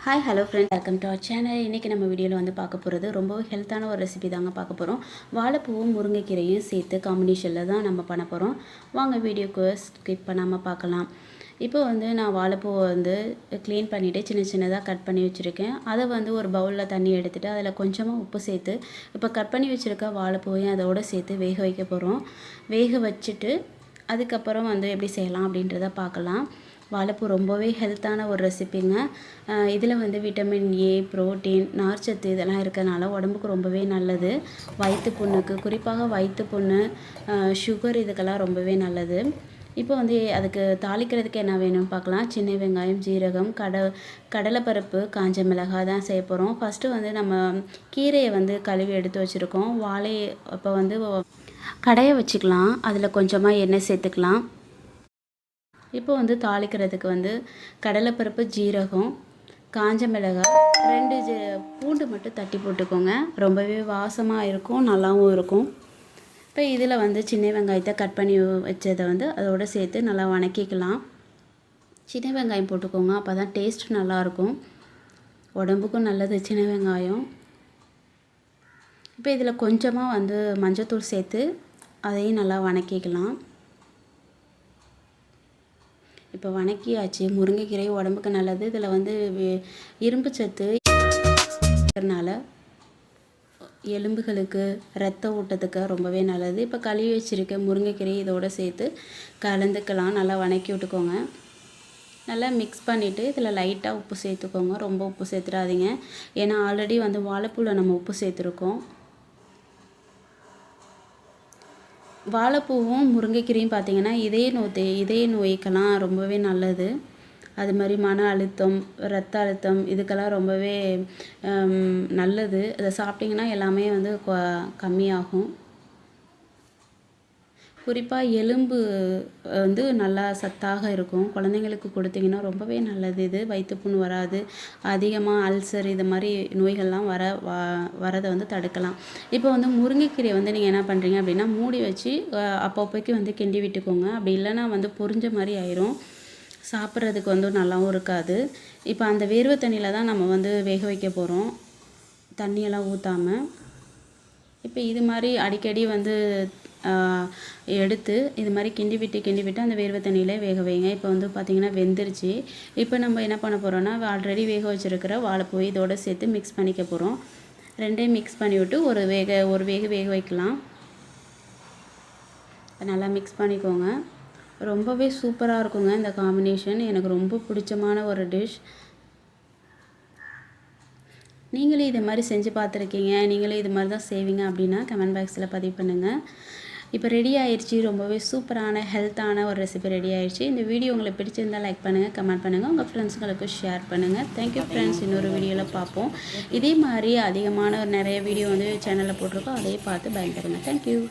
Hi hello friends, welcome to our channel. இன்றைக்கி நம்ம வீடியோவில் வந்து பார்க்க போகிறது ரொம்பவே ஹெல்த்தான ஒரு ரெசிபி தாங்க பார்க்க போகிறோம். வாழைப்பூவும் முருங்கைக்கீரையும் சேர்த்து காம்பினேஷனில் தான் நம்ம பண்ண போகிறோம். வாங்க வீடியோக்கு ஸ்கிப் பண்ணாமல் பார்க்கலாம். இப்போ வந்து நான் வாழைப்பூவை வந்து க்ளீன் பண்ணிவிட்டு சின்ன சின்னதாக கட் பண்ணி வச்சுருக்கேன். அதை வந்து ஒரு பவுலில் தண்ணி எடுத்துகிட்டு அதில் கொஞ்சமாக உப்பு சேர்த்து இப்போ கட் பண்ணி வச்சுருக்க வாழைப்பூவையும் அதோடு சேர்த்து வேக வைக்க போகிறோம். வேக வச்சுட்டு அதுக்கப்புறம் வந்து எப்படி செய்யலாம் அப்படின்றத பார்க்கலாம். வாழைப்பூ ரொம்பவே ஹெல்த்தான ஒரு ரெசிபிங்க. இதில் வந்து விட்டமின் ஏ, புரோட்டீன், நார்ச்சத்து இதெல்லாம் இருக்கிறனால உடம்புக்கு ரொம்பவே நல்லது. வயிற்று புண்ணுக்கு, குறிப்பாக வயிற்று புண்ணு, சுகர் இதுக்கெல்லாம் ரொம்பவே நல்லது. இப்போ வந்து அதுக்கு தாளிக்கிறதுக்கு என்ன வேணும்னு பார்க்கலாம். சின்ன வெங்காயம், ஜீரகம், கடலைப்பருப்பு, காஞ்ச மிளகாய் தான் செய்ய போகிறோம். ஃபஸ்ட்டு வந்து நம்ம கீரையை வந்து கழுவி எடுத்து வச்சுருக்கோம். இப்போ வந்து கடையை வச்சுக்கலாம். அதில் கொஞ்சமாக எண்ணெய் சேர்த்துக்கலாம். இப்போ வந்து தாளிக்கிறதுக்கு வந்து கடலைப்பருப்பு, ஜீரகம், காஞ்ச மிளகாய், 2 பூண்டு மட்டும் தட்டி போட்டுக்கோங்க. ரொம்பவே வாசமாக இருக்கும், நல்லாவும் இருக்கும். இப்போ இதில் வந்து சின்ன வெங்காயத்தை கட் பண்ணி வச்சதை வந்து அதோடு சேர்த்து நல்லா வணக்கிக்கலாம். சின்ன வெங்காயம் போட்டுக்கோங்க, அப்போ தான் டேஸ்ட் நல்லாயிருக்கும். உடம்புக்கும் நல்லது சின்ன வெங்காயம். இப்போ இதில் கொஞ்சமாக வந்து மஞ்சத்தூள் சேர்த்து அதையும் நல்லா வணக்கிக்கலாம். இப்போ வணக்கியாச்சு. முருங்கைக்கீரை உடம்புக்கு நல்லது. இதில் வந்து இரும்பு சத்து இருக்கிறனால எலும்புகளுக்கு, இரத்த ஓட்டத்துக்கு ரொம்பவே நல்லது. இப்போ கழுவி வச்சுருக்க முருங்கைக்கீரை இதோடு சேர்த்து கலந்துக்கலாம். நல்லா வணக்கி விட்டுக்கோங்க. நல்லா மிக்ஸ் பண்ணிவிட்டு இதில் லைட்டாக உப்பு சேர்த்துக்கோங்க. ரொம்ப உப்பு சேர்த்துடாதீங்க, ஏன்னா ஆல்ரெடி வந்து வாழைப்பூவில் நம்ம உப்பு சேர்த்துருக்கோம். வாழைப்பூவும் முருங்கைக்கீரையும் பார்த்திங்கன்னா இதய நோய்க்கெல்லாம் ரொம்பவே நல்லது. அது மாதிரி மன அழுத்தம், இரத்த அழுத்தம் இதுக்கெல்லாம் ரொம்பவே நல்லது. அதை சாப்பிட்டிங்கன்னா எல்லாமே வந்து கம்மியாகும். குறிப்பாக எலும்பு வந்து நல்லா சத்தாக இருக்கும். குழந்தைங்களுக்கு கொடுத்திங்கன்னா ரொம்பவே நல்லது. இது வயிற்றுப்புண் வராது. அதிகமாக அல்சர் இது மாதிரி நோய்கள்லாம் வரதை வந்து தடுக்கலாம். இப்போ வந்து முருங்கைக்கீரையை வந்து நீங்கள் என்ன பண்ணுறீங்க அப்படின்னா, மூடி வச்சு அப்பப்போக்கு வந்து கிண்டி விட்டுக்கோங்க. அப்படி இல்லைன்னா வந்து பொரிஞ்ச மாதிரி ஆயிரும். சாப்பிட்றதுக்கு வந்து நல்லாவும் இருக்காது. இப்போ அந்த வேர்வை தண்ணியில் தான் நம்ம வந்து வேக வைக்க போகிறோம், தண்ணியெல்லாம் ஊற்றாமல். இப்போ இது மாதிரி அடிக்கடி வந்து எடுத்து இது மாதிரி கிண்டி விட்டு அந்த வேர்வை தண்ணியில் வேக வைங்க. இப்போ வந்து பார்த்திங்கன்னா வெந்துருச்சு. இப்போ நம்ம என்ன பண்ண போகிறோன்னா, ஆல்ரெடி வேக வச்சுருக்கிற வாழைப்பூ இதோடு சேர்த்து மிக்ஸ் பண்ணிக்க போகிறோம். ரெண்டையும் மிக்ஸ் பண்ணி விட்டு ஒரு வேக வைக்கலாம். நல்லா மிக்ஸ் பண்ணிக்கோங்க. ரொம்பவே சூப்பராக இருக்குங்க இந்த காம்பினேஷன். எனக்கு ரொம்ப பிடிச்சமான ஒரு டிஷ். நீங்களே இது மாதிரி செஞ்சு பார்த்துருக்கீங்க, நீங்களே இது மாதிரி தான் செய்வீங்க அப்படின்னா கமெண்ட் பாக்ஸில் பதிவு பண்ணுங்கள். இப்போ ரெடி ஆயிடுச்சு. ரொம்பவே சூப்பரான ஹெல்த்தான ஒரு ரெசிபி ரெடி ஆயிடுச்சு. இந்த வீடியோ உங்களுக்கு பிடிச்சிருந்தால் லைக் பண்ணுங்கள், கமெண்ட் பண்ணுங்கள், உங்கள் ஃப்ரெண்ட்ஸுங்களுக்கு ஷேர் பண்ணுங்கள். Thank you friends. இன்னொரு வீடியோவில் பார்ப்போம். இதே மாதிரி அதிகமான நிறைய வீடியோ வந்து சேனலில் போட்டிருக்கோம். அதையே பார்த்து பயன்பெறுங்க. தேங்க்யூ.